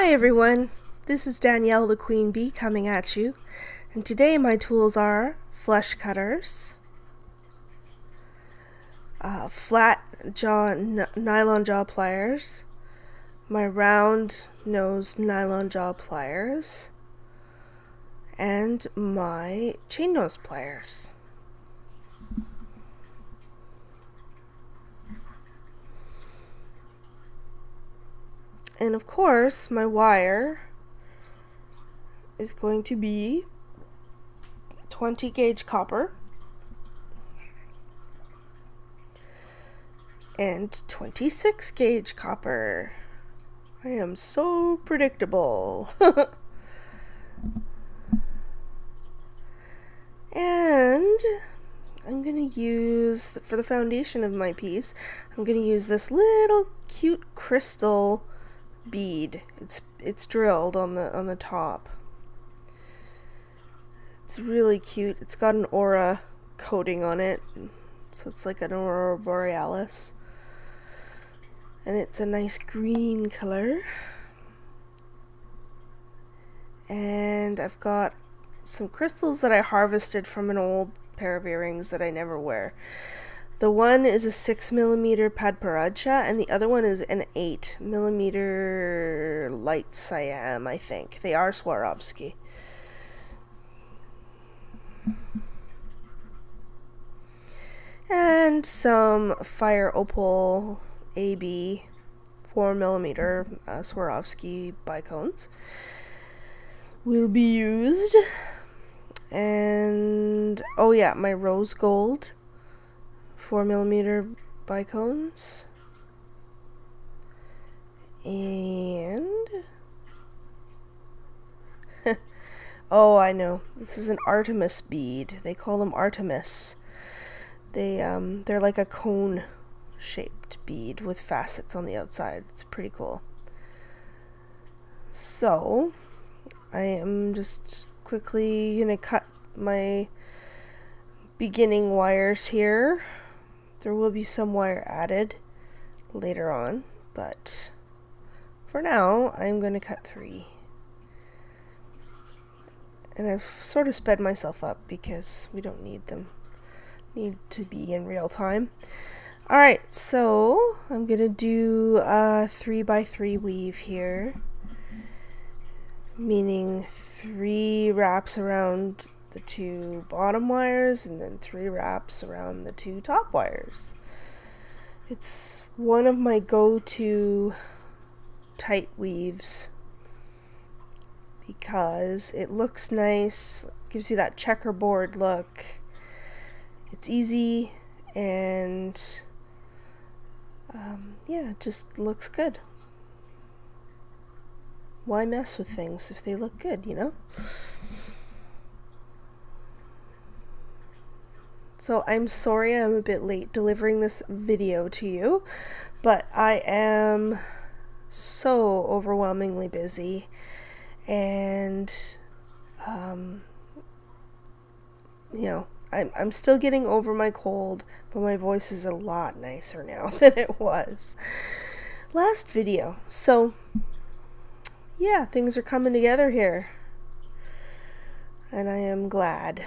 Hi everyone, this is Danielle the Queen Bee coming at you, and today my tools are flush cutters, flat jaw nylon jaw pliers, my round nosed nylon jaw pliers, and my chain nose pliers. And of course, my wire is going to be 20 gauge copper and 26 gauge copper. I am so predictable. And I'm going to use, for the foundation of my piece, I'm going to use this little cute crystal bead. It's drilled on the top. It's really cute. It's got an aura coating on it, so it's like an aurora borealis, and it's a nice green color. And I've got some crystals that I harvested from an old pair of earrings that I never wear. The one is a 6mm Padparadscha, and the other one is an 8mm light cyan, I think. They are Swarovski. And some Fire Opal AB 4mm Swarovski bicones will be used. And, oh yeah, my rose gold 4mm bicones, and oh, I know, this is an Artemis bead. They call them Artemis. They're like a cone shaped bead with facets on the outside. It's pretty cool. So I am just quickly gonna cut my beginning wires here. There will be some wire added later on, but for now I'm going to cut 3. And I've sort of sped myself up because we don't need to be in real time. Alright, so I'm going to do a 3x3 weave here, meaning 3 wraps around the 2 bottom wires and then 3 wraps around the 2 top wires. It's one of my go-to tight weaves because it looks nice, gives you that checkerboard look. It's easy, and yeah, it just looks good. Why mess with things if they look good, you know? So I'm sorry I'm a bit late delivering this video to you, but I am so overwhelmingly busy, and you know, I'm still getting over my cold, but my voice is a lot nicer now than it was last video. So yeah, things are coming together here, and I am glad.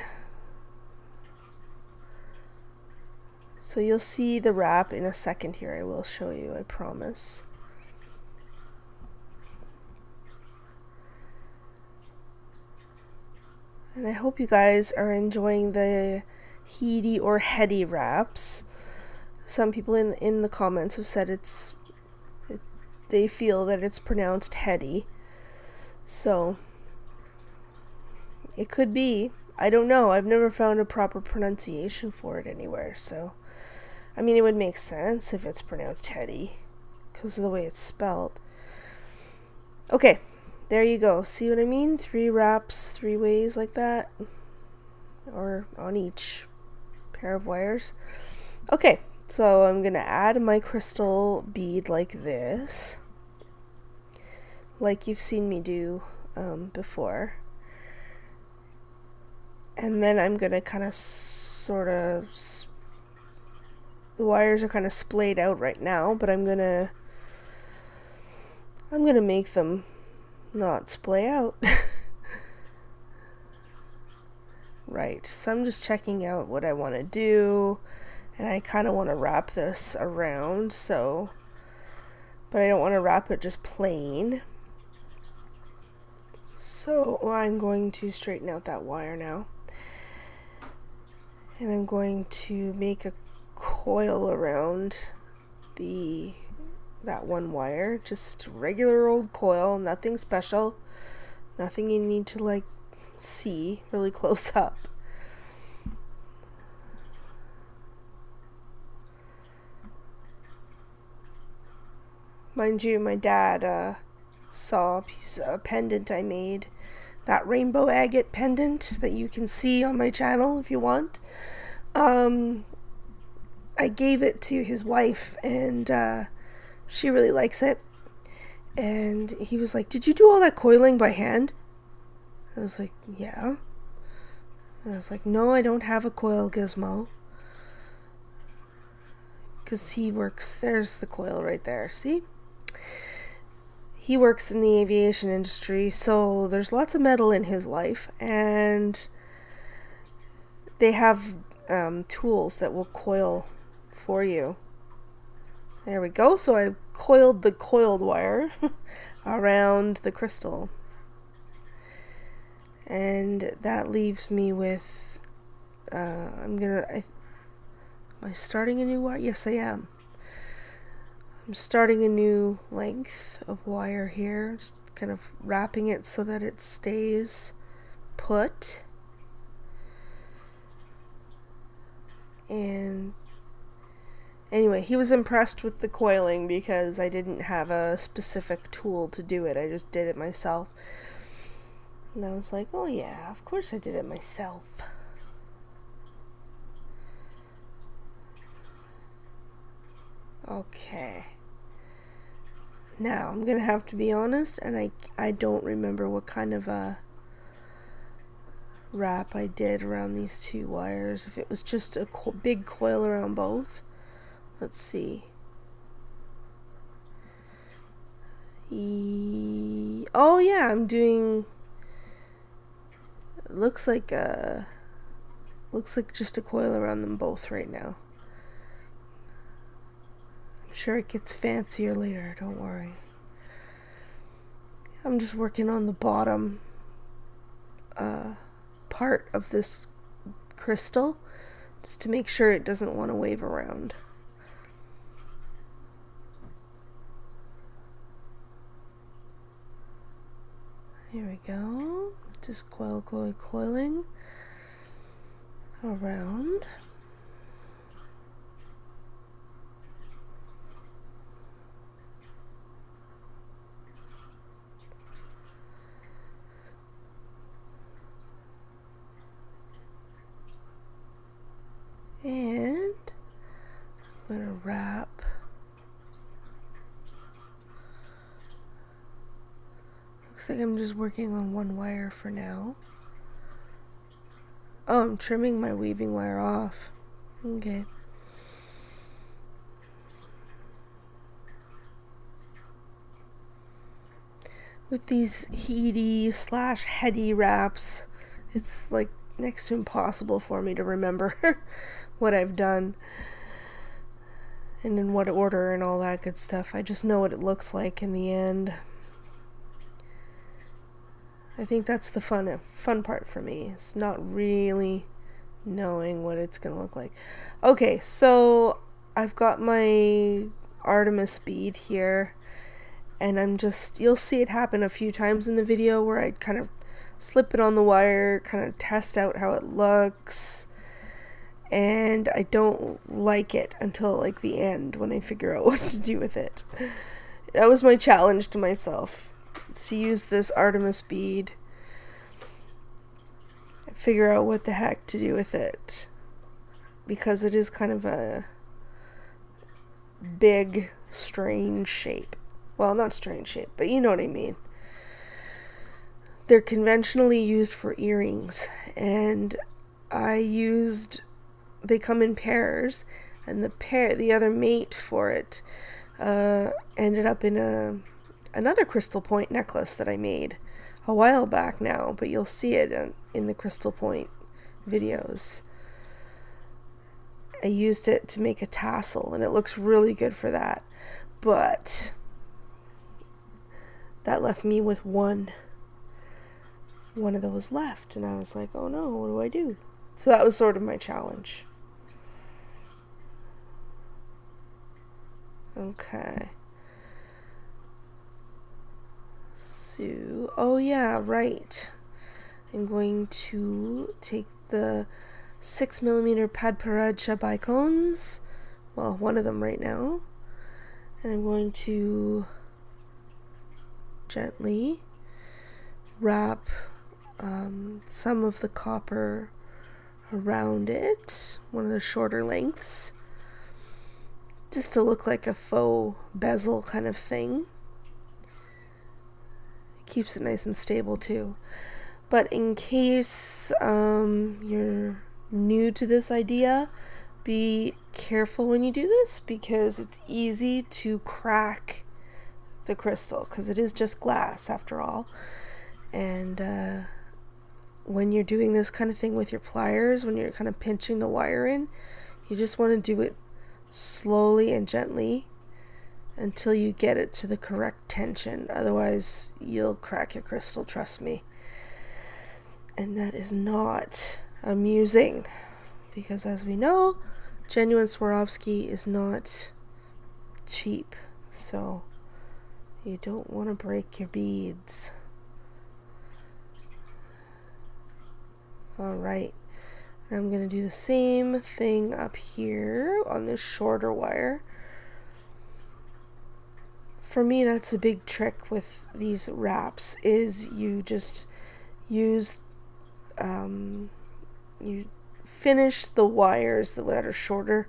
So you'll see the wrap in a second here. I will show you, I promise. And I hope you guys are enjoying the heady or heady wraps. Some people in the comments have said they feel that it's pronounced heady. So it could be. I don't know. I've never found a proper pronunciation for it anywhere, so I mean, it would make sense if it's pronounced heady because of the way it's spelled. Okay, there you go. See what I mean? 3 wraps, 3 ways like that, or on each pair of wires. Okay, so I'm gonna add my crystal bead like this, like you've seen me do before. And then I'm gonna kind of sort of, the wires are kind of splayed out right now, but I'm gonna make them not splay out. Right, so I'm just checking out what I want to do, and I kind of want to wrap this around, so, but I don't want to wrap it just plain. So I'm going to straighten out that wire now, and I'm going to make a coil around that one wire, just regular old coil, nothing special, nothing you need to like see really close up. Mind you, my dad saw a piece of pendant I made, that rainbow agate pendant that you can see on my channel if you want. I gave it to his wife, and she really likes it. And he was like, "Did you do all that coiling by hand?" I was like, "Yeah." And I was like, "No, I don't have a coil gizmo." Because he works, there's the coil right there, see? He works in the aviation industry, so there's lots of metal in his life, and they have tools that will coil for you. There we go. So I coiled the coiled wire around the crystal, and that leaves me with am I starting a new wire? Yes, I am. I'm starting a new length of wire here, just kind of wrapping it so that it stays put. And anyway, he was impressed with the coiling because I didn't have a specific tool to do it. I just did it myself. And I was like, oh yeah, of course I did it myself. Okay. Now, I'm going to have to be honest, and I don't remember what kind of a wrap I did around these two wires. If it was just a big coil around both. Let's see. Oh yeah, I'm doing, looks like just a coil around them both right now. I'm sure it gets fancier later, don't worry. I'm just working on the bottom part of this crystal, just to make sure it doesn't want to wave around. Here we go. Just coiling around. And I'm going to wrap. Looks like I'm just working on one wire for now. Oh, I'm trimming my weaving wire off. Okay. With these heady/heady wraps, it's like next to impossible for me to remember what I've done and in what order and all that good stuff. I just know what it looks like in the end. I think that's the fun part for me. It's not really knowing what it's gonna look like. Okay, so I've got my Artemis bead here, and you'll see it happen a few times in the video where I kind of slip it on the wire, kind of test out how it looks, and I don't like it until like the end when I figure out what to do with it. That was my challenge to myself, to use this Artemis bead, figure out what the heck to do with it, because it is kind of a big, strange shape. Well, not strange shape, but you know what I mean. They're conventionally used for earrings, and they come in pairs, and the other mate for it ended up in another crystal point necklace that I made a while back now, but you'll see it in the crystal point videos. I used it to make a tassel, and it looks really good for that, but that left me with one of those left, and I was like, oh no, what do I do? So that was sort of my challenge. Okay. So, oh yeah, right. I'm going to take the 6mm pad paracha bicones, well, one of them right now, and I'm going to gently wrap some of the copper around it, one of the shorter lengths, just to look like a faux bezel kind of thing. It keeps it nice and stable too. But in case you're new to this idea, be careful when you do this, because it's easy to crack the crystal, because it is just glass after all. And when you're doing this kind of thing with your pliers, when you're kind of pinching the wire in, you just want to do it slowly and gently until you get it to the correct tension. Otherwise, you'll crack your crystal, trust me. And that is not amusing, because as we know, genuine Swarovski is not cheap, so you don't want to break your beads. Alright, I'm going to do the same thing up here on this shorter wire. For me, that's a big trick with these wraps, is you just use, you finish the wires that are shorter,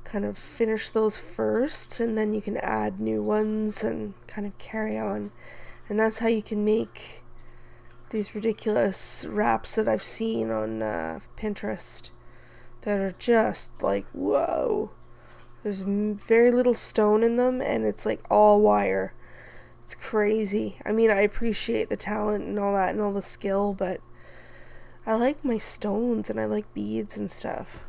kind of finish those first, and then you can add new ones and kind of carry on. And that's how you can make these ridiculous wraps that I've seen on Pinterest that are just like, whoa. There's very little stone in them, and it's like all wire. It's crazy. I mean, I appreciate the talent and all that and all the skill, but I like my stones and I like beads and stuff.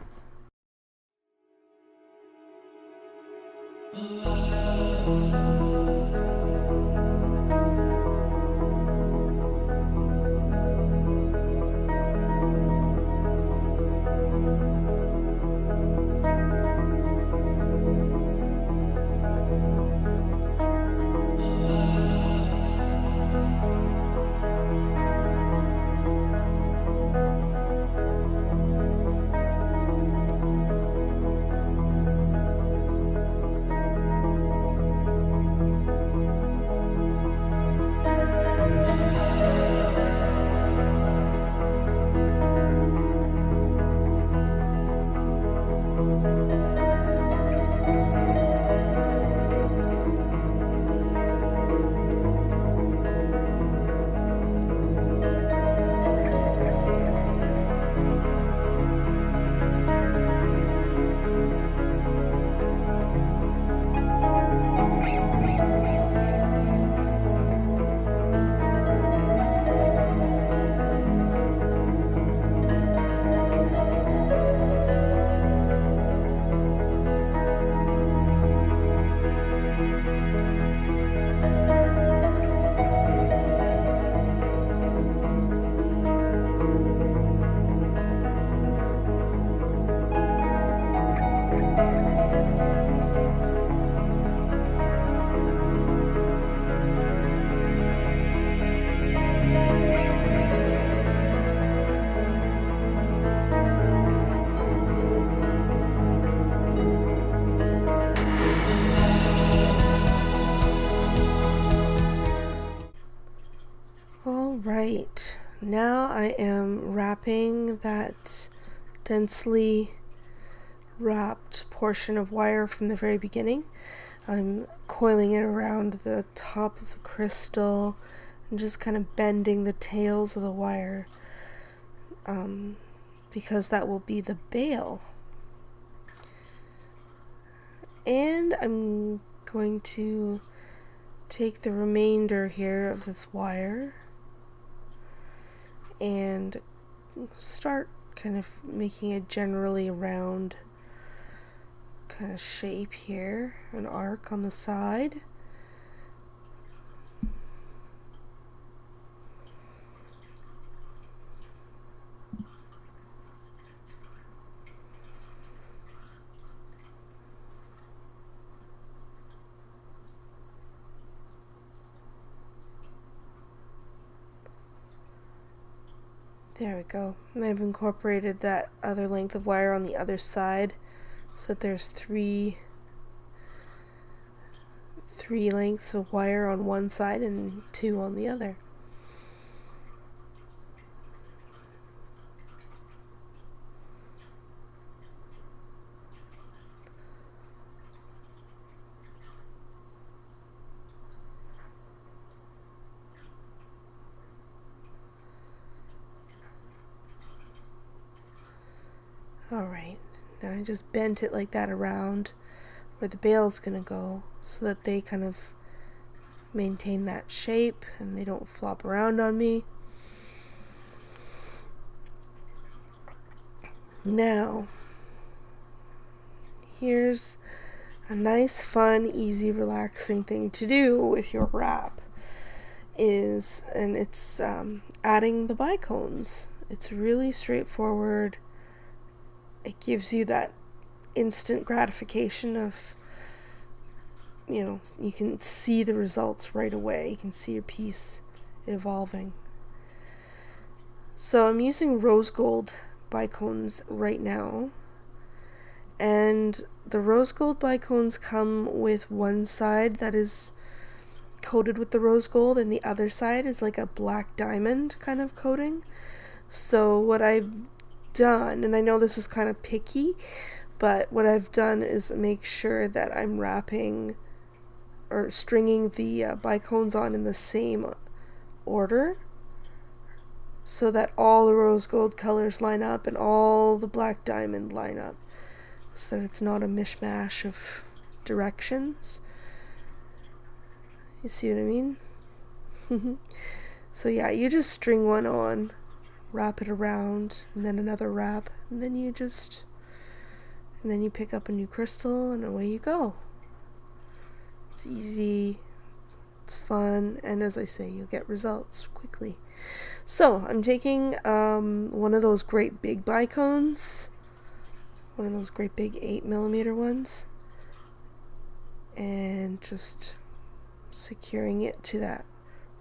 Alright, now I am wrapping that densely wrapped portion of wire from the very beginning. I'm coiling it around the top of the crystal and just kind of bending the tails of the wire, because that will be the bail. And I'm going to take the remainder here of this wire and start kind of making a generally round kind of shape here, an arc on the side. There we go. And I've incorporated that other length of wire on the other side so that there's three lengths of wire on one side and 2 on the other. Alright, now I just bent it like that around where the bail's gonna go so that they kind of maintain that shape and they don't flop around on me. Now, here's a nice, fun, easy, relaxing thing to do with your wrap it's adding the bicones. It's really straightforward. It gives you that instant gratification of, you can see the results right away. You can see your piece evolving. So I'm using rose gold bicones right now, and the rose gold bicones come with one side that is coated with the rose gold and the other side is like a black diamond kind of coating. So what I've done, and I know this is kind of picky, but what I've done is make sure that I'm wrapping or stringing the bicones on in the same order so that all the rose gold colors line up and all the black diamond line up, so that it's not a mishmash of directions. You see what I mean? So yeah, you just string one on, wrap it around, and then another wrap, and then you pick up a new crystal and away you go. It's easy, it's fun, and as I say, you'll get results quickly. So I'm taking one of those great big bicones, one of those great big 8mm ones, and just securing it to that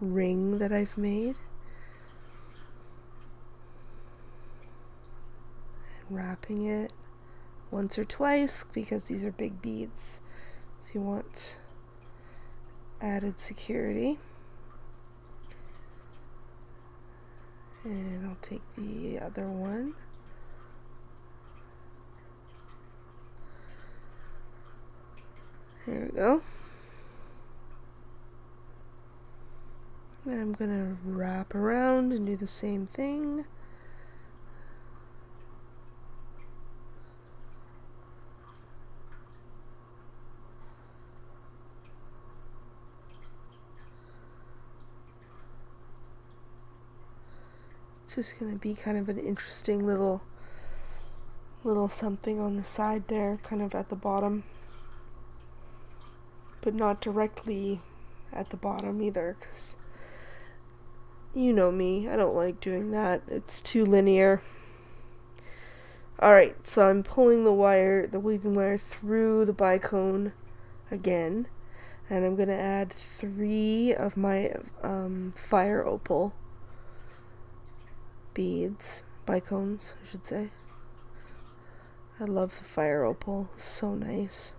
ring that I've made. Wrapping it once or twice because these are big beads, so you want added security. And I'll take the other one. There we go. Then I'm gonna wrap around and do the same thing. It's just going to be kind of an interesting little something on the side there, kind of at the bottom, but not directly at the bottom either, because you know me, I don't like doing that. It's too linear. Alright, so I'm pulling the weaving wire through the bicone again, and I'm going to add 3 of my fire opal beads, bicones, I should say. I love the fire opal, it's so nice.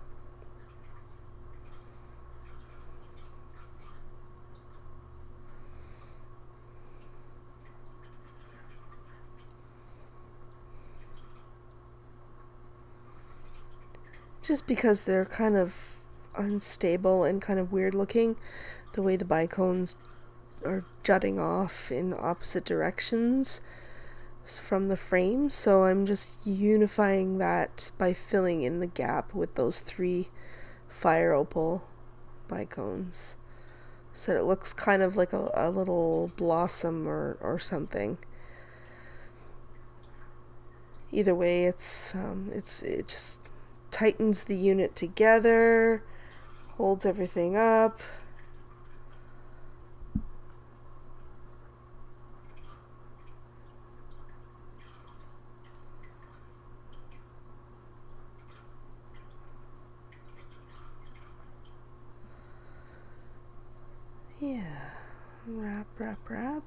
Just because they're kind of unstable and kind of weird looking, the way the bicones are jutting off in opposite directions from the frame, so I'm just unifying that by filling in the gap with those 3 fire opal bicones. so it looks kind of like a little blossom or something. Either way, it just tightens the unit together, holds everything up. Yeah, wrap, wrap, wrap.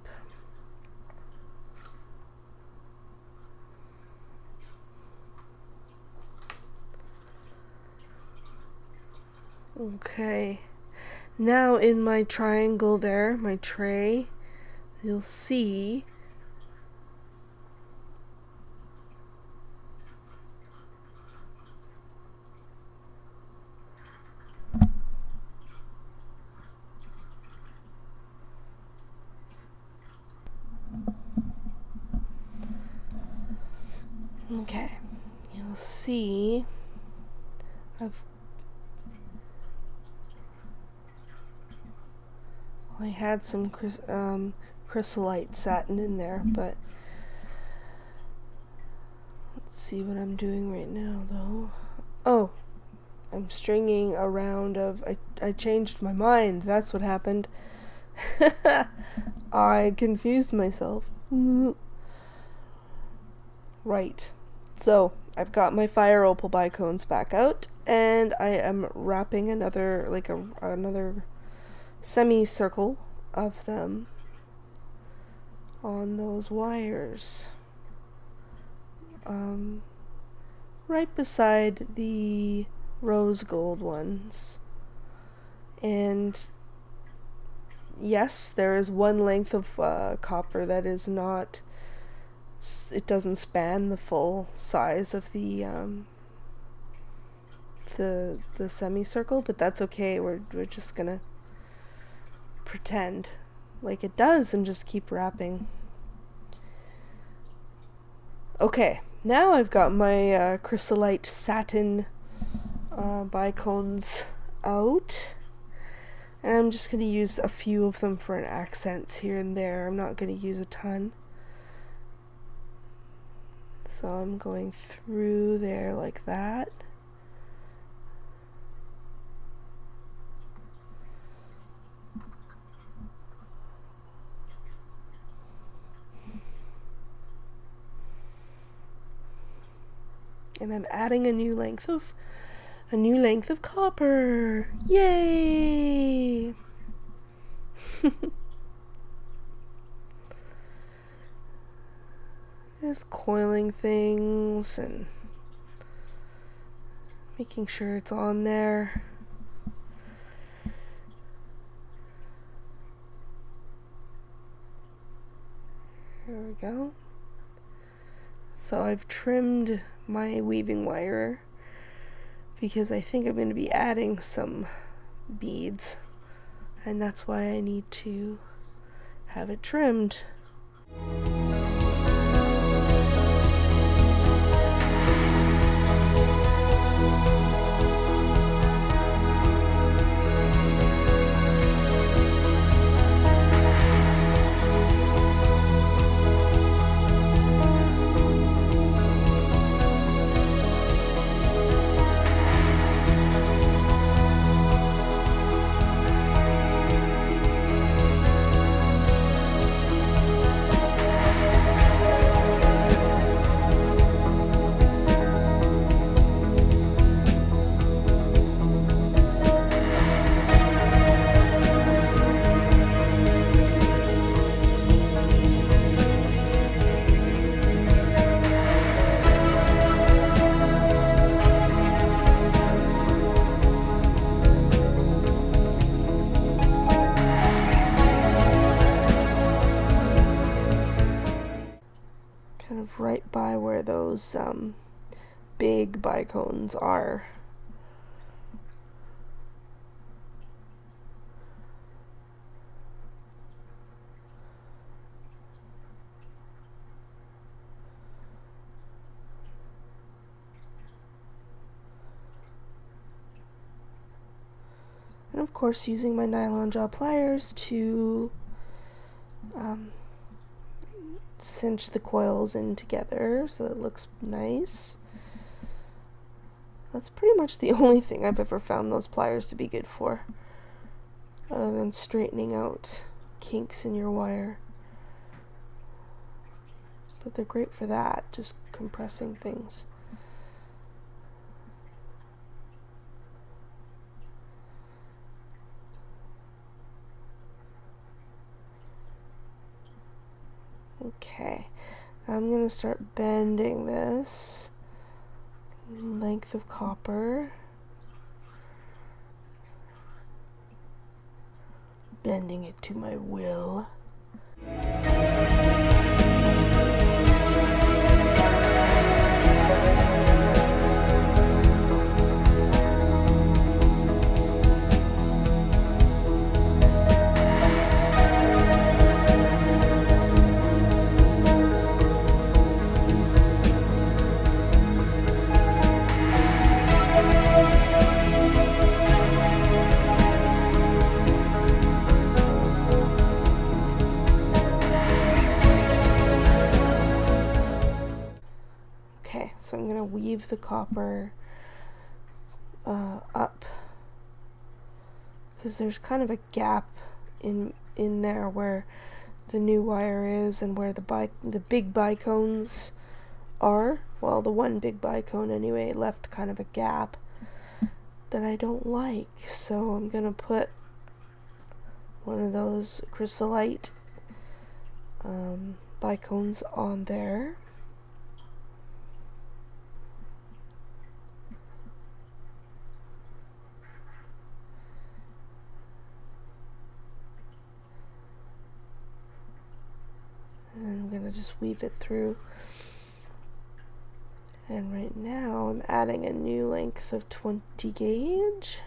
Okay, now in my triangle there, my tray, you'll see okay, you'll see I had some chrysolite satin in there, but let's see what I'm doing right now though. Oh, I'm stringing a round of, I changed my mind, that's what happened. I confused myself. Right, so I've got my fire opal bicones back out, and I am wrapping another, like another semicircle of them on those wires, right beside the rose gold ones. And yes, there is one length of copper that is not, it doesn't span the full size of the semicircle, but that's okay. We're just gonna pretend like it does and just keep wrapping. Okay, now I've got my chrysolite satin bicones out, and I'm just going to use a few of them for an accent here and there. I'm not going to use a ton. So I'm going through there like that. And I'm adding a new length of copper. Yay! Just coiling things and making sure it's on there. There we go. So I've trimmed my weaving wire because I think I'm going to be adding some beads, and that's why I need to have it trimmed. Right by where those big bicones are. And of course using my nylon jaw pliers to cinch the coils in together so it looks nice. That's pretty much the only thing I've ever found those pliers to be good for, other than straightening out kinks in your wire. But they're great for that, just compressing things. Okay, now I'm going to start bending this length of copper. Bending it to my will. So I'm going to weave the copper up, because there's kind of a gap in there where the new wire is and where the big bicones are. Well, the one big bicone anyway left kind of a gap that I don't like, so I'm going to put one of those chrysolite bicones on there. And then I'm going to just weave it through. And right now I'm adding a new length of 20 gauge.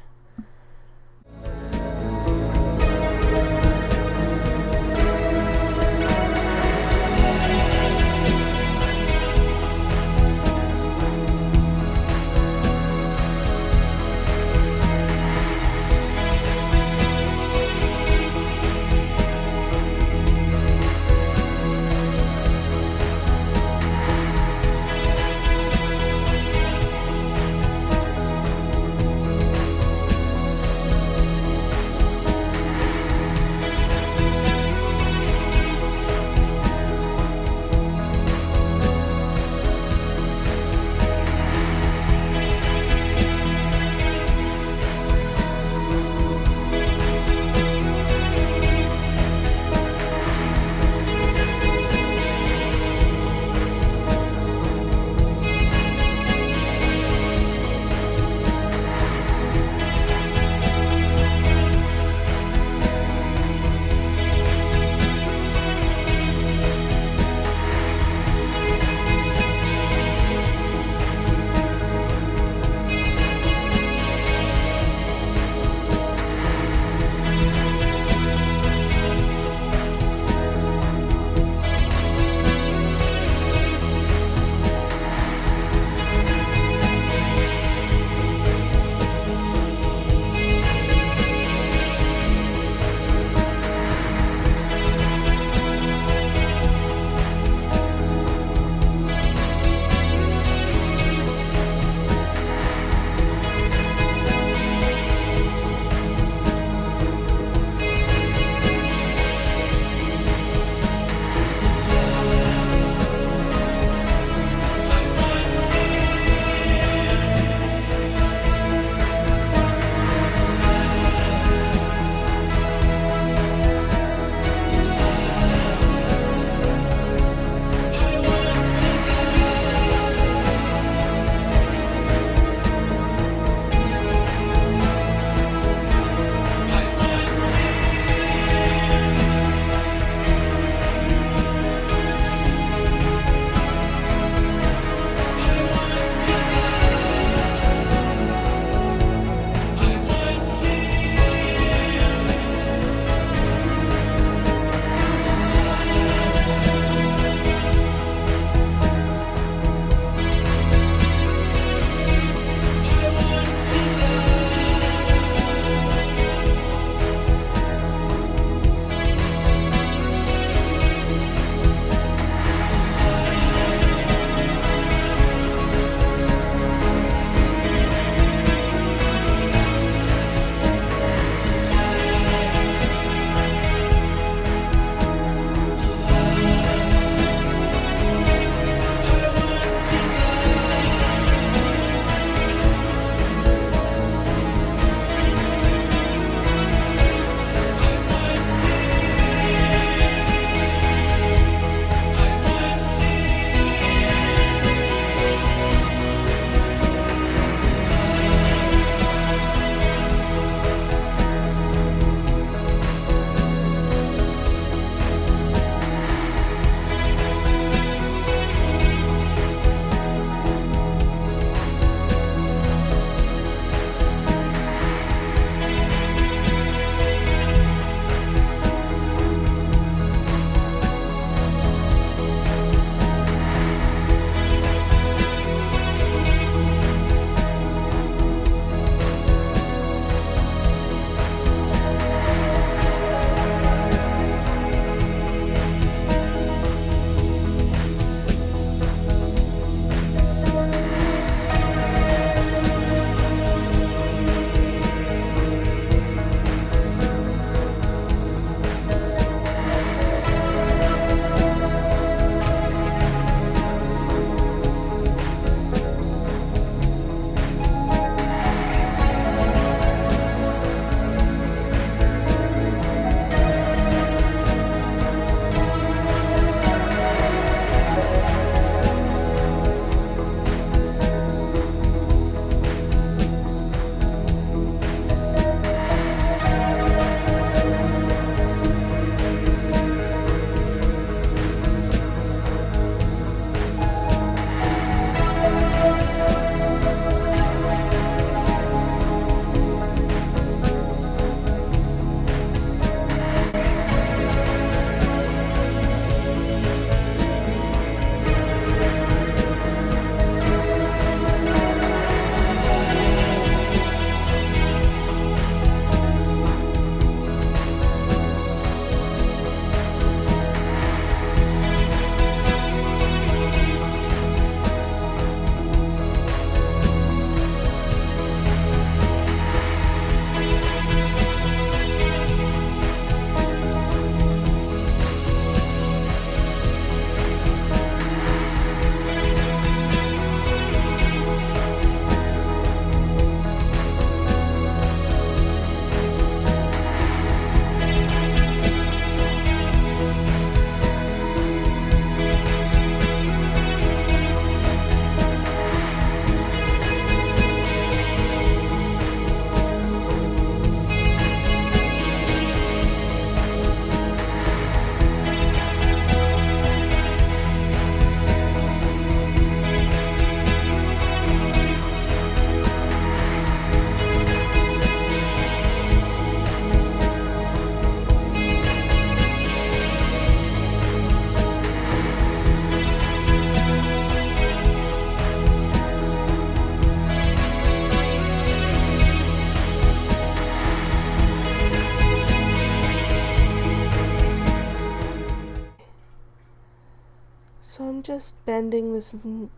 just bending this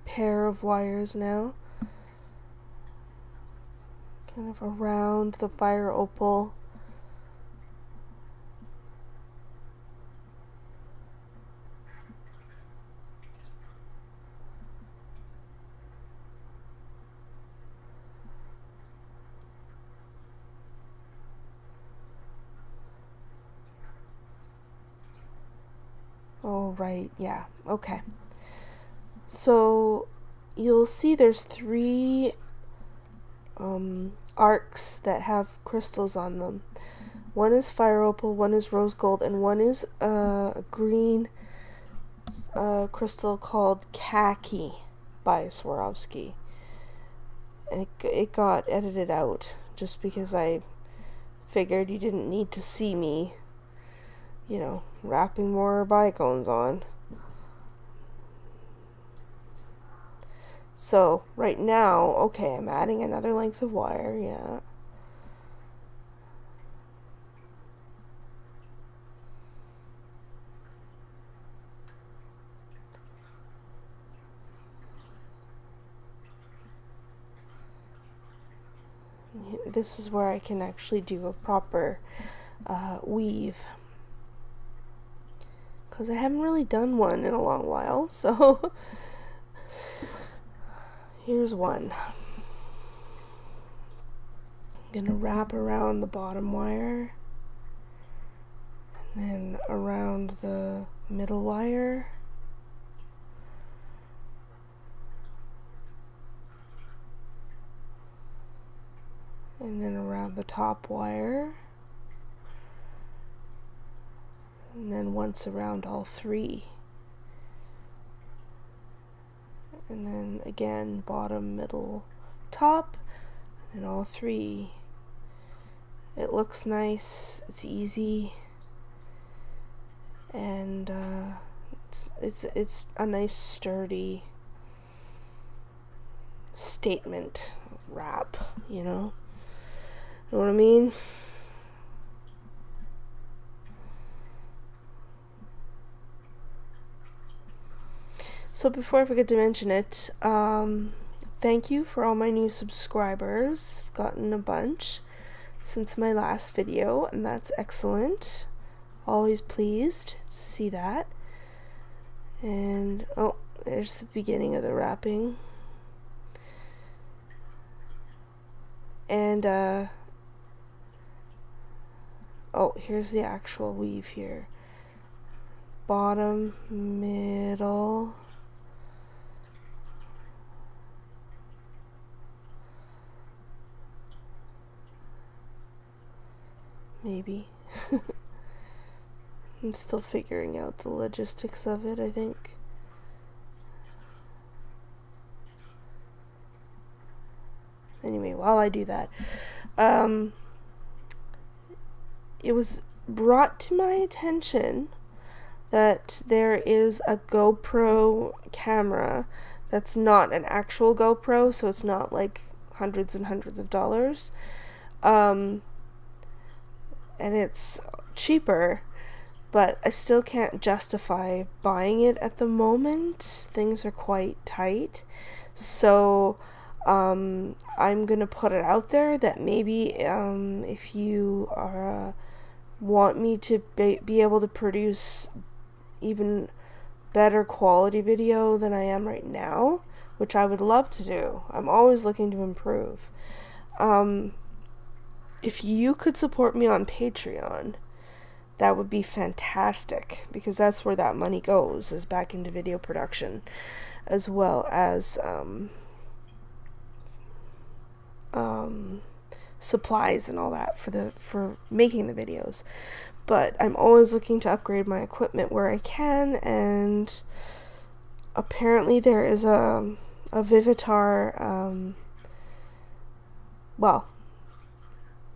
pair of wires now, kind of around the fire opal. Oh, right, yeah, okay. So you'll see there's 3 arcs that have crystals on them. One is fire opal, one is rose gold, and one is a green crystal called khaki by Swarovski. It got edited out just because I figured you didn't need to see me, you know, wrapping more bicones on. So right now, okay, I'm adding another length of wire, yeah. This is where I can actually do a proper weave, because I haven't really done one in a long while, so here's one. I'm gonna wrap around the bottom wire, and then around the middle wire, and then around the top wire, and then once around all 3, and then again bottom, middle, top, and then all 3. It looks nice, it's easy, and it's a nice sturdy statement wrap, you know? Know what I mean? So before I forget to mention it, thank you for all my new subscribers. I've gotten a bunch since my last video, and that's excellent. Always pleased to see that. And oh, there's the beginning of the wrapping. And oh, here's the actual weave here. Bottom, middle, maybe. I'm still figuring out the logistics of it, I think. Anyway, while I do that, it was brought to my attention that there is a GoPro camera that's not an actual GoPro, so it's not like hundreds and hundreds of dollars. And it's cheaper, but I still can't justify buying it at the moment. Things are quite tight. So I'm gonna put it out there that maybe if you want me to be able to produce even better quality video than I am right now, which I would love to do. I'm always looking to improve. If you could support me on Patreon, that would be fantastic, because that's where that money goes, is back into video production, as well as supplies and all that for making the videos. But I'm always looking to upgrade my equipment where I can, and apparently there is a Vivitar, well,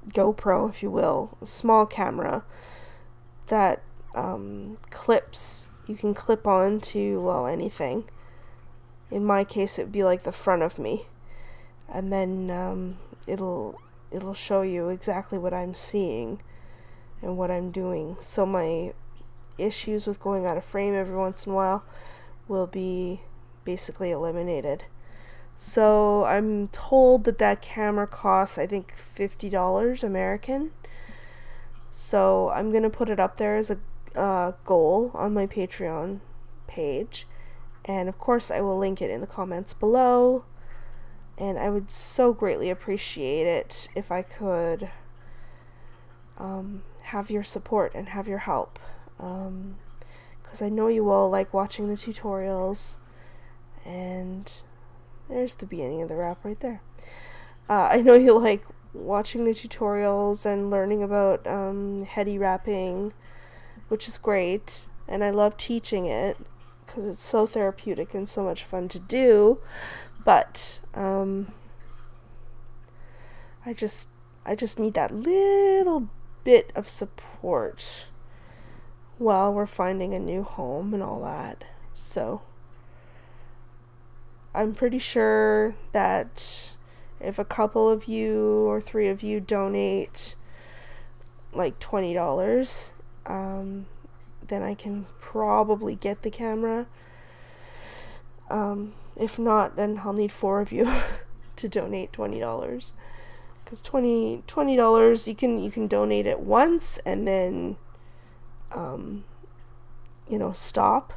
GoPro, if you will, a small camera that clips. You can clip on to, well, anything. In my case, it would be like the front of me, and then it'll show you exactly what I'm seeing and what I'm doing. So my issues with going out of frame every once in a while will be basically eliminated. So I'm told that that camera costs, I think, $50 American. So I'm going to put it up there as a goal on my Patreon page. And of course I will link it in the comments below. And I would so greatly appreciate it if I could have your support and have your help. Because I know you all like watching the tutorials. And there's the beginning of the wrap right there. I know you like watching the tutorials and learning about heady wrapping, which is great. And I love teaching it because it's so therapeutic and so much fun to do. But I just need that little bit of support while we're finding a new home and all that. So I'm pretty sure that if a couple of you or 3 of you donate like $20, then I can probably get the camera. If not, then I'll need 4 of you to donate $20. Because $20 you can donate it once and then stop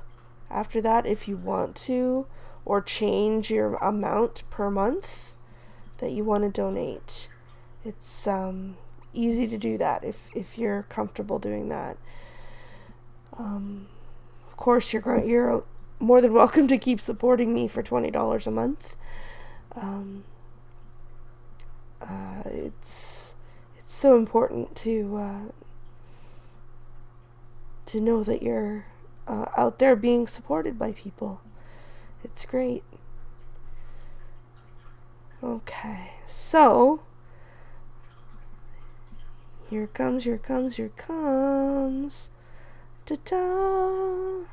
after that if you want to, or change your amount per month that you want to donate. It's easy to do that if you're comfortable doing that. Of course, you're more than welcome to keep supporting me for $20 a month. It's so important to know that you're out there being supported by people. It's great. Okay, so here comes. Ta-da!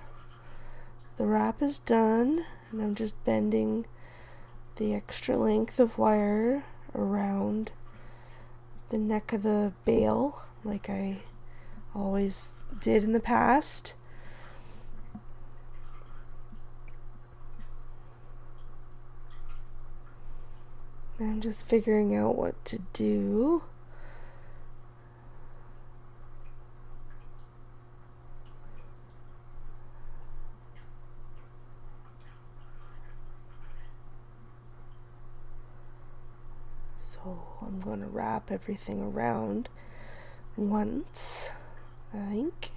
The wrap is done, and I'm just bending the extra length of wire around the neck of the bale like I always did in the past. I'm just figuring out what to do. So I'm going to wrap everything around once, I think.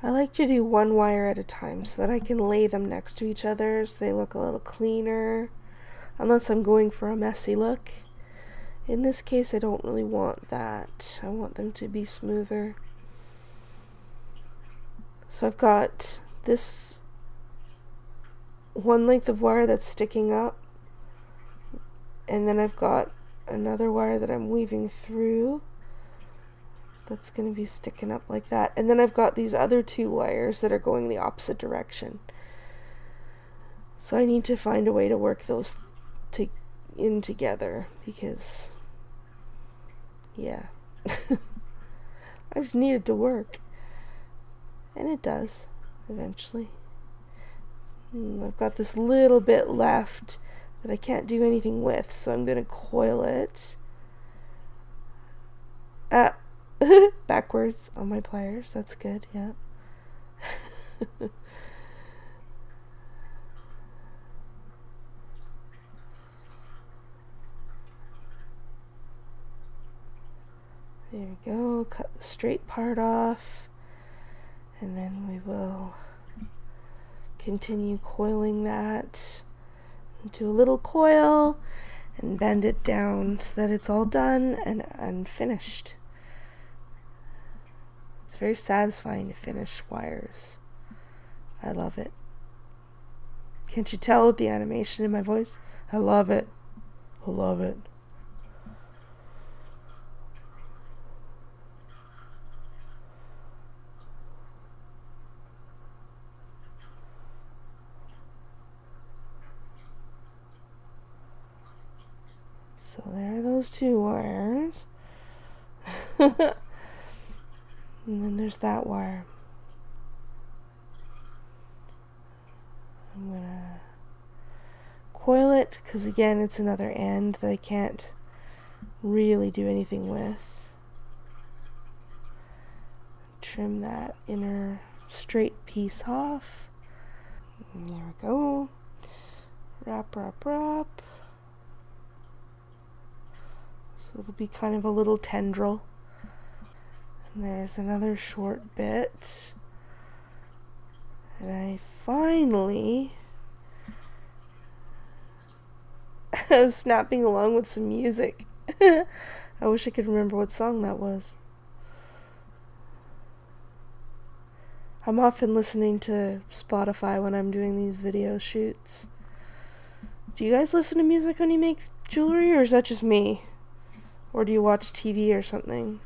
I like to do one wire at a time so that I can lay them next to each other so they look a little cleaner, unless I'm going for a messy look. In this case, I don't really want that. I want them to be smoother. So I've got this one length of wire that's sticking up, and then I've got another wire that I'm weaving through that's going to be sticking up like that, and then I've got these other 2 wires that are going the opposite direction. So I need to find a way to work those in together, because yeah, I just need it to work, and it does eventually. I've got this little bit left that I can't do anything with, so I'm going to coil it backwards on my pliers. That's good, yeah. There we go. Cut the straight part off, and then we will continue coiling that into a little coil and bend it down so that it's all done and finished. It's very satisfying to finish wires. I love it. Can't you tell with the animation in my voice? I love it. I love it. So there are those 2 wires. And then there's that wire. I'm gonna coil it, because again, it's another end that I can't really do anything with. Trim that inner straight piece off. And there we go. Wrap, wrap, wrap. So it'll be kind of a little tendril. And there's another short bit. And I finally I was snapping along with some music. I wish I could remember what song that was. I'm often listening to Spotify when I'm doing these video shoots. Do you guys listen to music when you make jewelry, or is that just me? Or do you watch TV or something?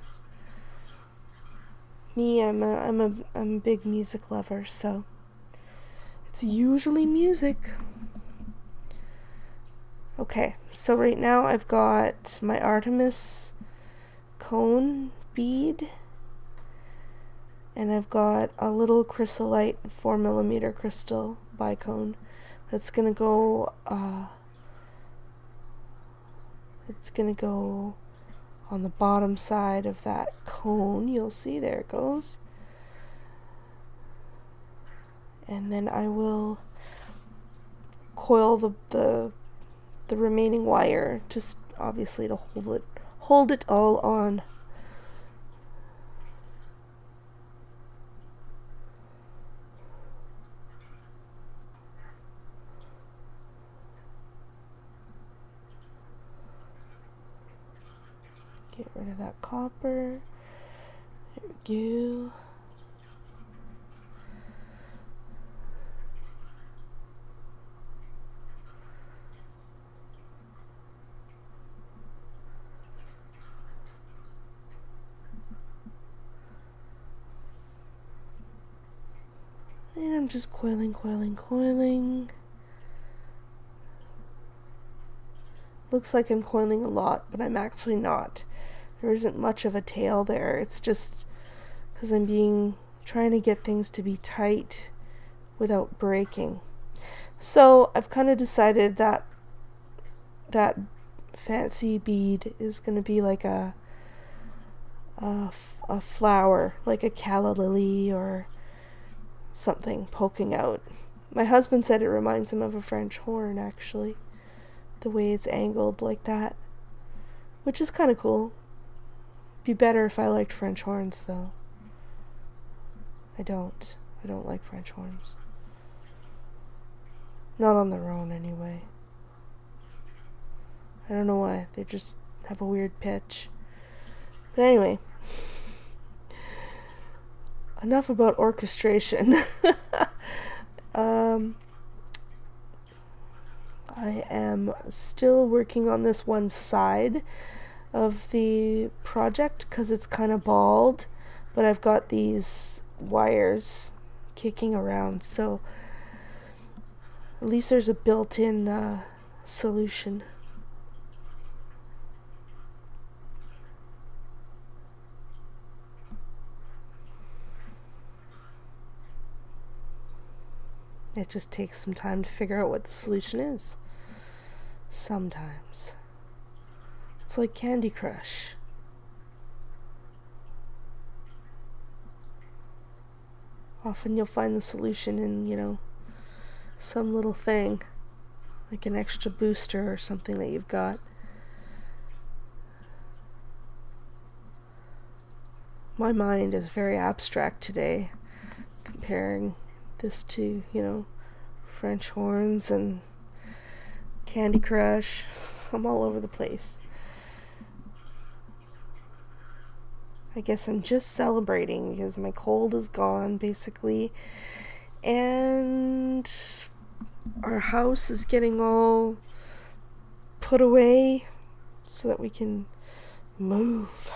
Me, I'm a big music lover, so it's usually music. Okay, so right now I've got my Artemis cone bead, and I've got a little chrysolite 4mm crystal bicone that's gonna go on the bottom side of that cone. You'll see, there it goes. And then I will coil the remaining wire, just obviously to hold it all on. Get rid of that copper. There we go. And I'm just coiling. Looks like I'm coiling a lot, but I'm actually not. There isn't much of a tail there. It's just because I'm trying to get things to be tight without breaking. So I've kind of decided that that fancy bead is going to be like a flower, like a calla lily or something poking out. My husband said it reminds him of a French horn, actually, the way it's angled like that, which is kind of cool. Be better if I liked French horns, though. I don't like French horns. Not on their own, anyway. I don't know why. They just have a weird pitch. But anyway, enough about orchestration. I am still working on this one side of the project because it's kind of bald, but I've got these wires kicking around, so at least there's a built-in solution. It just takes some time to figure out what the solution is. Sometimes. It's like Candy Crush. Often you'll find the solution in, some little thing, like an extra booster or something that you've got. My mind is very abstract today, comparing this to, French horns and Candy Crush. I'm all over the place. I guess I'm just celebrating because my cold is gone, basically, and our house is getting all put away so that we can move.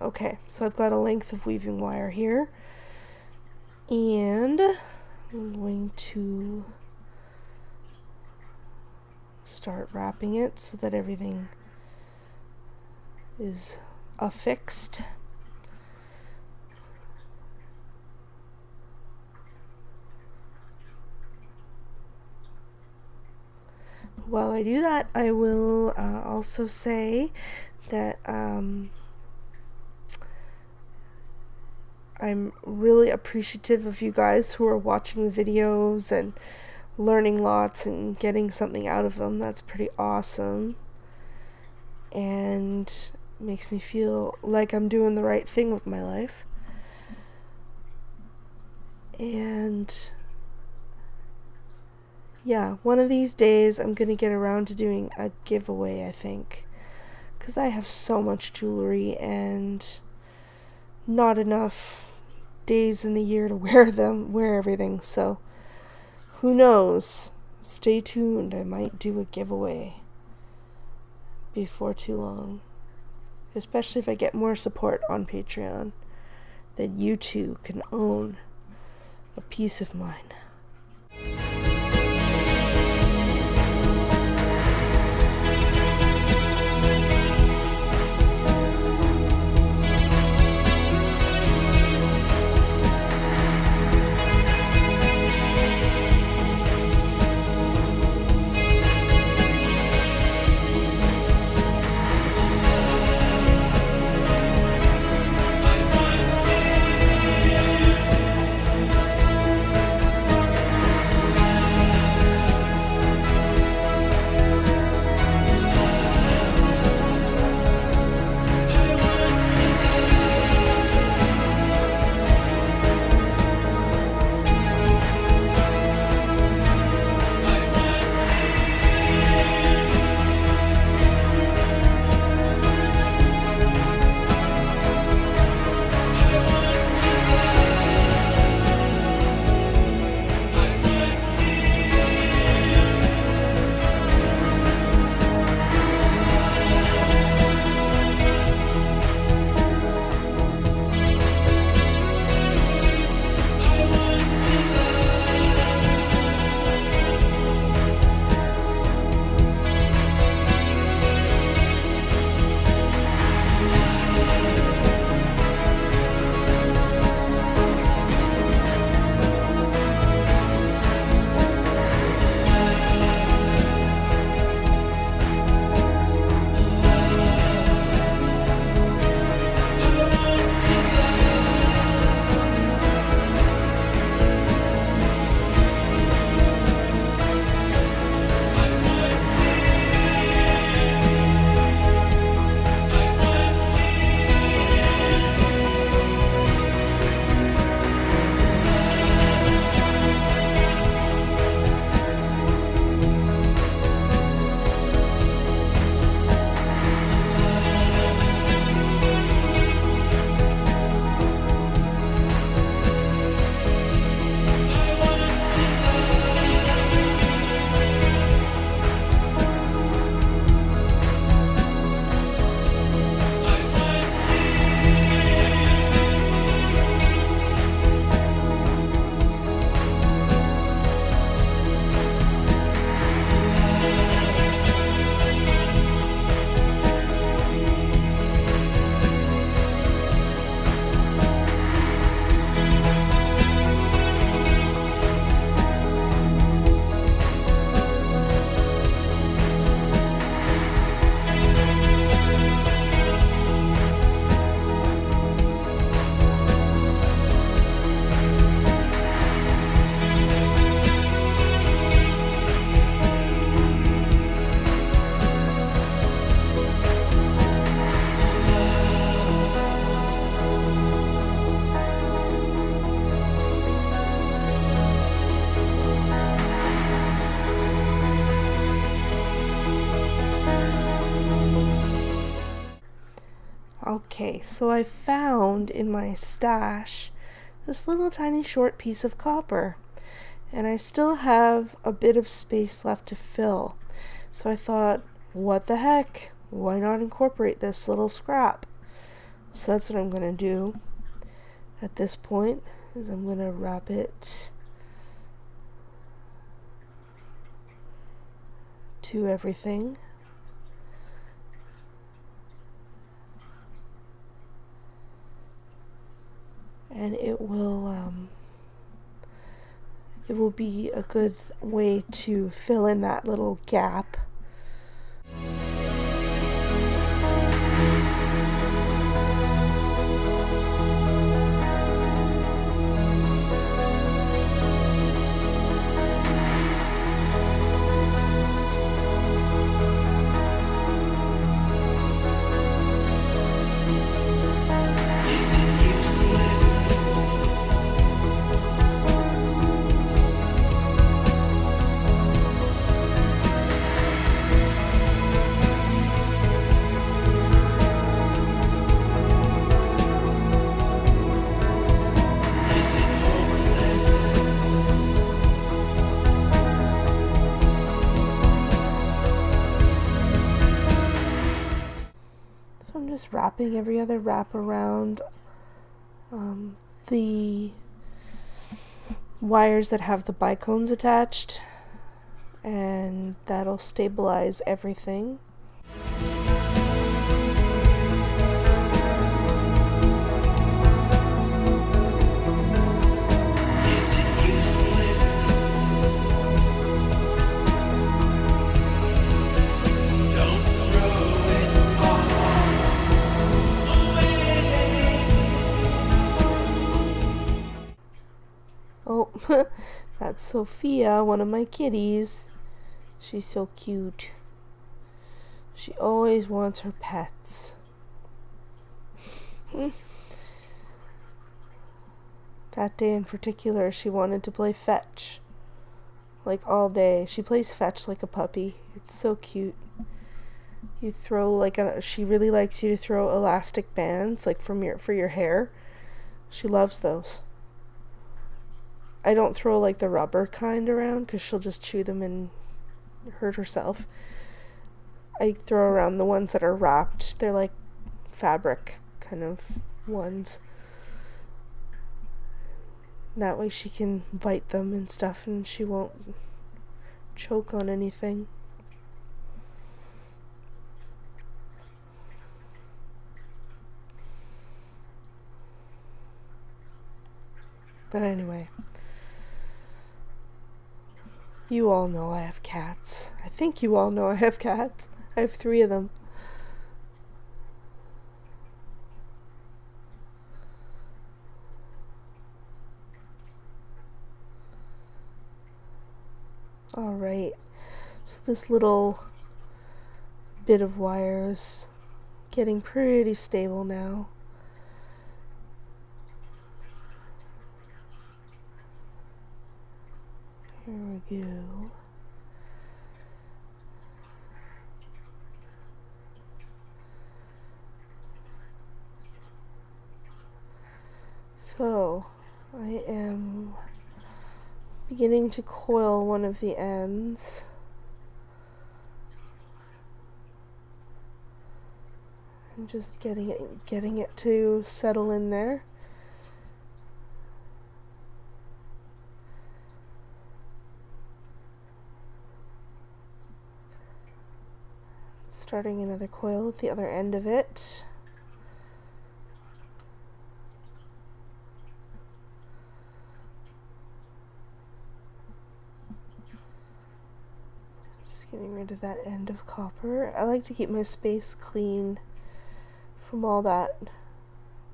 Okay, so I've got a length of weaving wire here, and I'm going to start wrapping it so that everything is affixed. While I do that, I will also say that I'm really appreciative of you guys who are watching the videos and learning lots and getting something out of them. That's pretty awesome, and makes me feel like I'm doing the right thing with my life. And yeah, one of these days I'm gonna get around to doing a giveaway, I think, because I have so much jewelry and not enough days in the year to wear everything. So who knows? Stay tuned. I might do a giveaway before too long, especially if I get more support on Patreon, that you too can own a piece of mine. Okay, so I found in my stash this little tiny short piece of copper, and I still have a bit of space left to fill. So I thought, what the heck? Why not incorporate this little scrap? So that's what I'm going to do at this point, is I'm going to wrap it to everything. And it will be a good way to fill in that little gap. Just wrapping every other wrap around the wires that have the bicones attached, and that'll stabilize everything. Oh, that's Sophia, one of my kitties. She's so cute. She always wants her pets. That day in particular, she wanted to play fetch. Like all day. She plays fetch like a puppy. It's so cute. You throw she really likes you to throw elastic bands like for your hair. She loves those. I don't throw like the rubber kind around because she'll just chew them and hurt herself. I throw around the ones that are wrapped. They're like fabric kind of ones. That way she can bite them and stuff and she won't choke on anything. But anyway, you all know I have cats. I think you all know I have cats. I have 3 of them. Alright, so this little bit of wire is getting pretty stable now. Here we go. So, I am beginning to coil one of the ends. I'm just getting it to settle in there. Starting another coil at the other end of it. Just getting rid of that end of copper. I like to keep my space clean from all that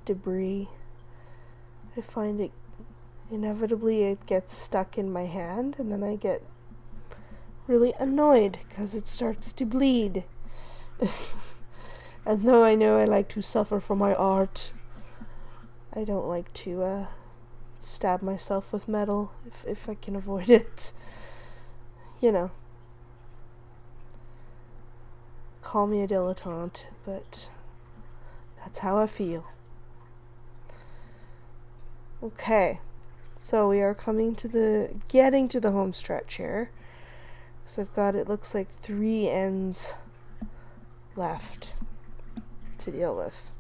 debris. I find it inevitably it gets stuck in my hand and then I get really annoyed because it starts to bleed. And though I know I like to suffer for my art, I don't like to stab myself with metal if I can avoid it. You know. Call me a dilettante, but that's how I feel. Okay, so we are getting to the home stretch here. So I've got, it looks like 3 ends left to deal with.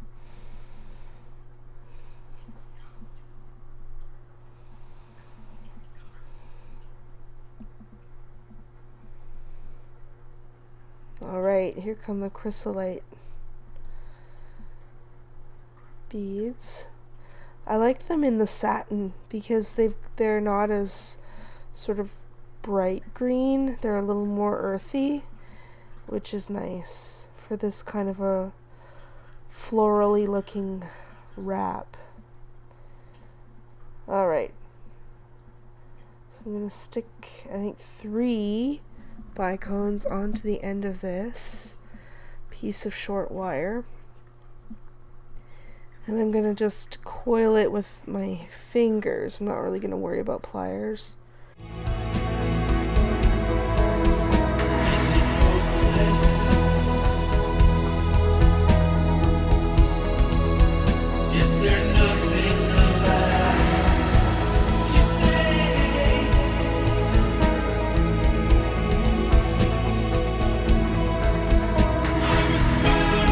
Alright, here come the chrysolite beads. I like them in the satin because they're not as sort of bright green. They're a little more earthy, which is nice for this kind of a florally looking wrap. Alright, so I'm going to stick, I think, 3 bicones onto the end of this piece of short wire. And I'm going to just coil it with my fingers. I'm not really going to worry about pliers. Is it hopeless? Is there nothing left to say? I was drowning.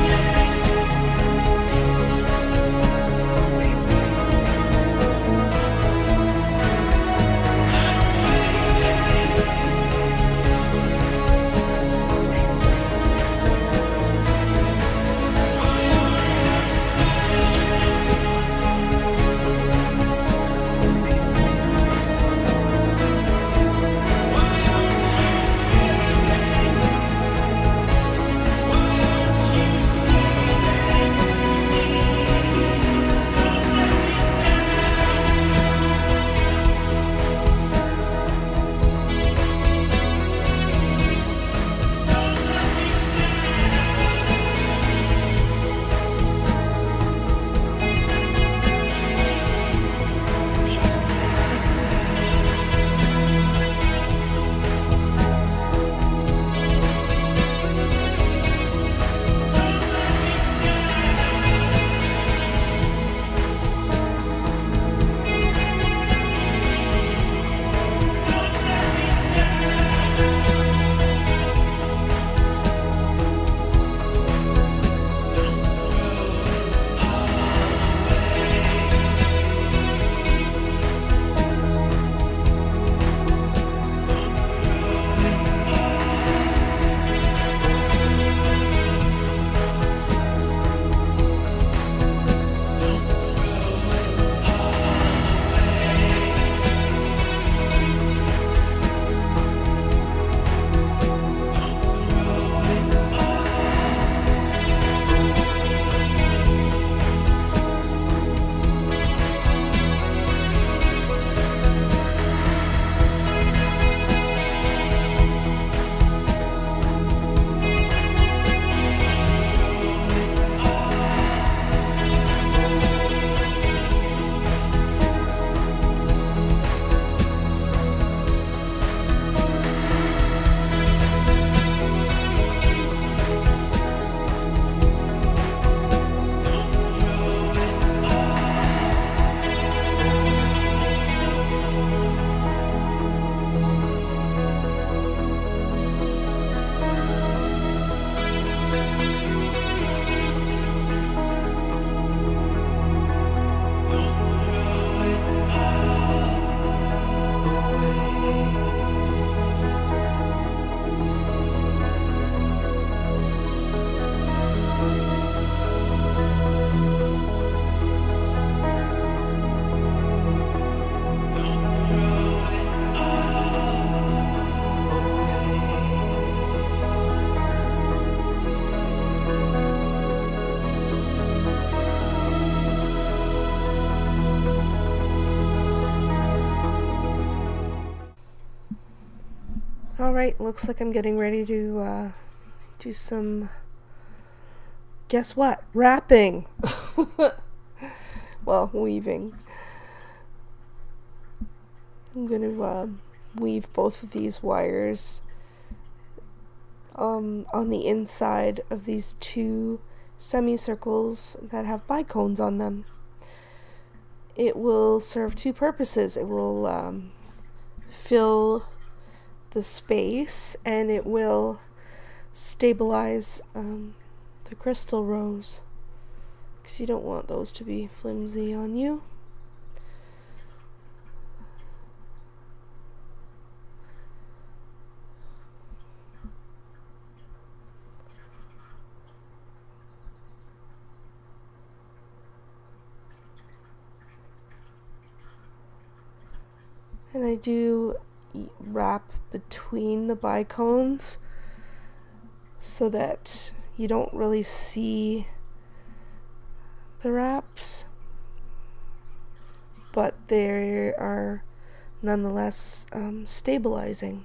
Alright, looks like I'm getting ready to do some, guess what? Wrapping! Well, weaving. I'm going to weave both of these wires on the inside of these 2 semicircles that have bicones on them. It will serve 2 purposes. It will fill the space, and it will stabilize the crystal rows, because you don't want those to be flimsy on you. And I do wrap between the bicones so that you don't really see the wraps, but they are nonetheless stabilizing.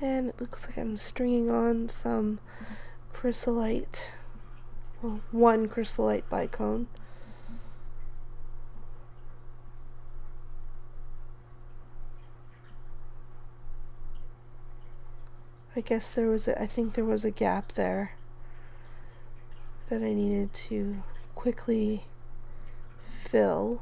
And it looks like I'm stringing on some chrysolite, well, one chrysolite bicone. I think there was a gap there that I needed to quickly fill.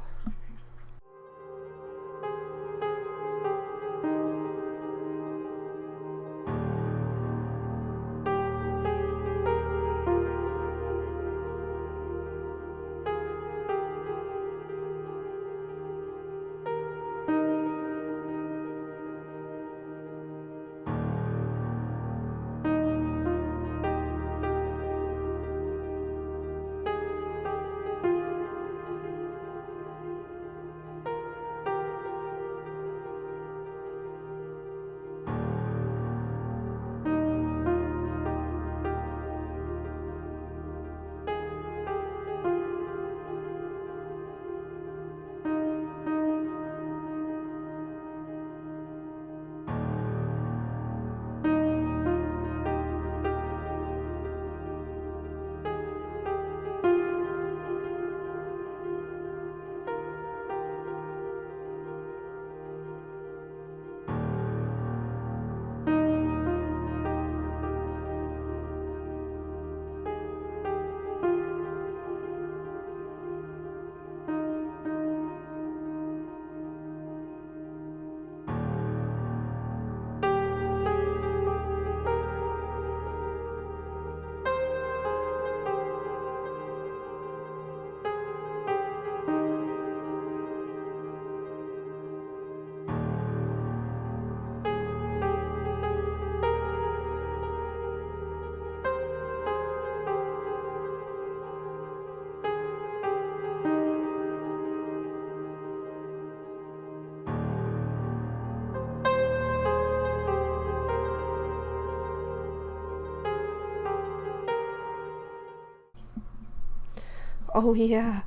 Oh yeah,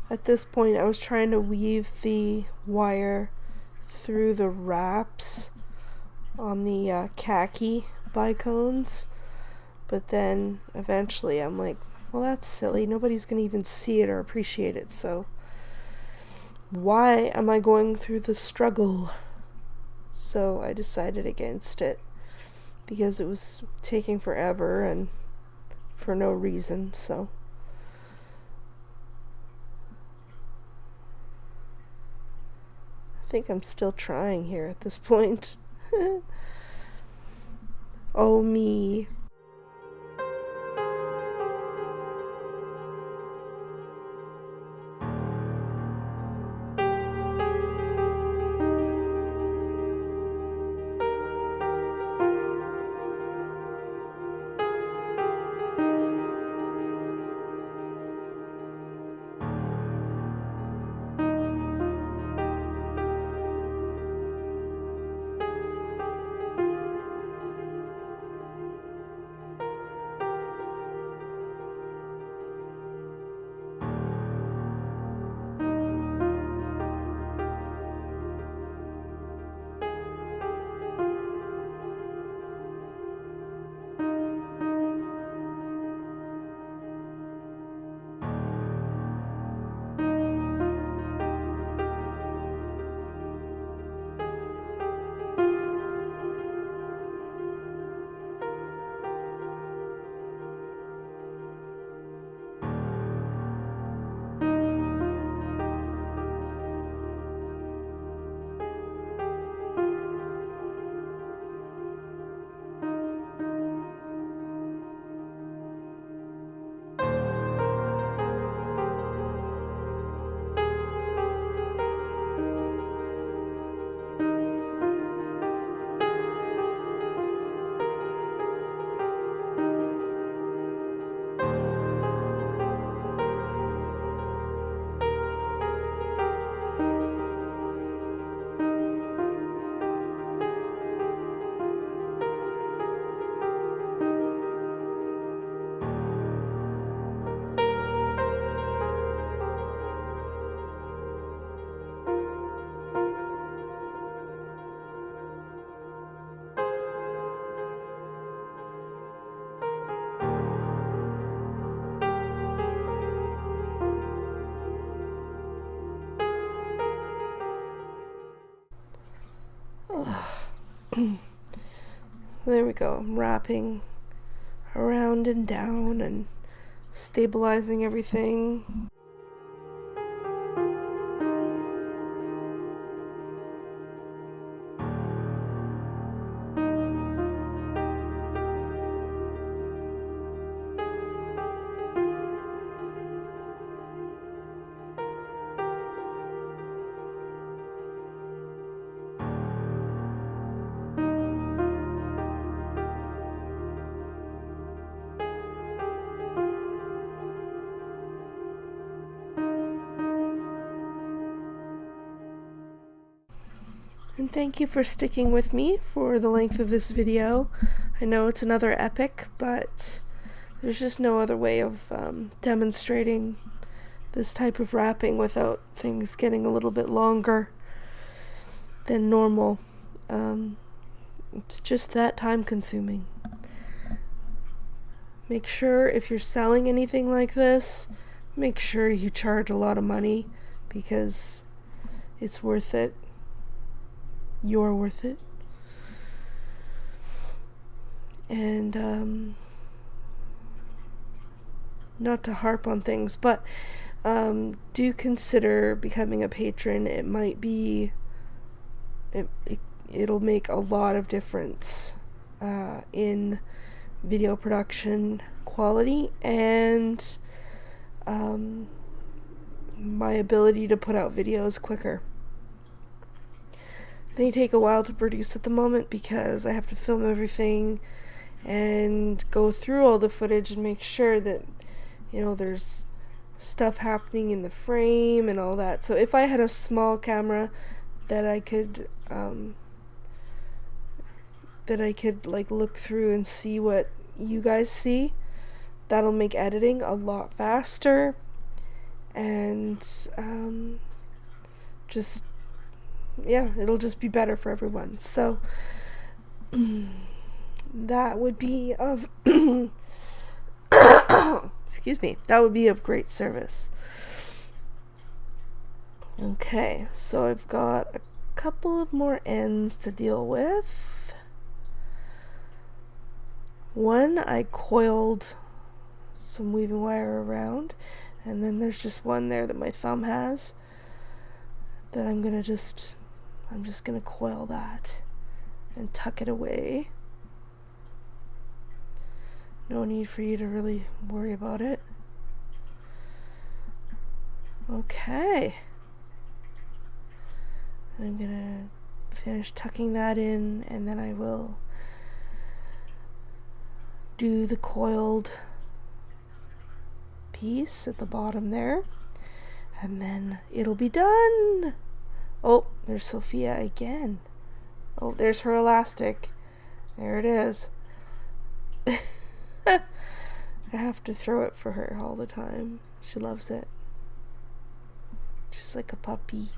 at this point I was trying to weave the wire through the wraps on the khaki bicones, but then eventually I'm like, well, that's silly, nobody's gonna even see it or appreciate it, so why am I going through the struggle? So I decided against it because it was taking forever and for no reason. So I think I'm still trying here at this point. Oh me. There we go. I'm wrapping around and down and stabilizing everything. And thank you for sticking with me for the length of this video. I know it's another epic, but there's just no other way of demonstrating this type of wrapping without things getting a little bit longer than normal. It's just that time consuming. Make sure if you're selling anything like this, make sure you charge a lot of money because it's worth it. You're worth it. And not to harp on things, but do consider becoming a patron. It might be it'll make a lot of difference in video production quality and my ability to put out videos quicker. They take a while to produce at the moment because I have to film everything and go through all the footage and make sure that, you know, there's stuff happening in the frame and all that. So if I had a small camera that I could like look through and see what you guys see, that'll make editing a lot faster and just, yeah, it'll just be better for everyone. So that would be of excuse me, that would be of great service. Okay, so I've got a couple of more ends to deal with. One, I coiled some weaving wire around, and then there's just one there that my thumb has that I'm just gonna coil that and tuck it away. No need for you to really worry about it. Okay. I'm gonna finish tucking that in, and then I will do the coiled piece at the bottom there, and then it'll be done. Oh, there's Sophia again. Oh, there's her elastic. There it is. I have to throw it for her all the time. She loves it. She's like a puppy.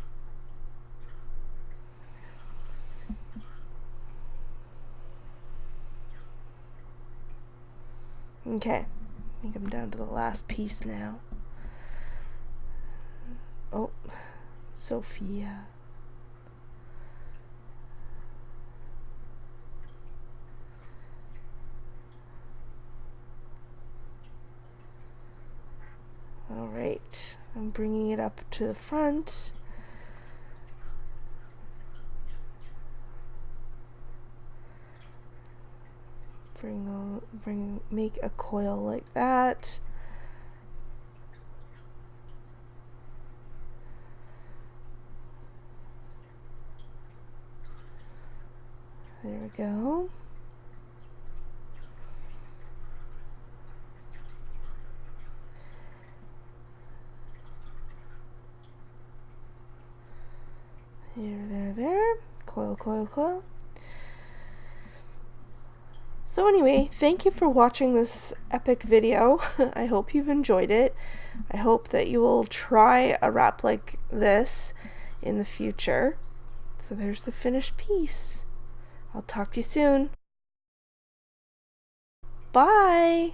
Okay, I think I'm down to the last piece now. Oh, Sophia. Alright, I'm bringing it up to the front. Make a coil like that. There we go. There. Coil, coil, coil. So anyway, thank you for watching this epic video. I hope you've enjoyed it. I hope that you will try a wrap like this in the future. So there's the finished piece. I'll talk to you soon. Bye!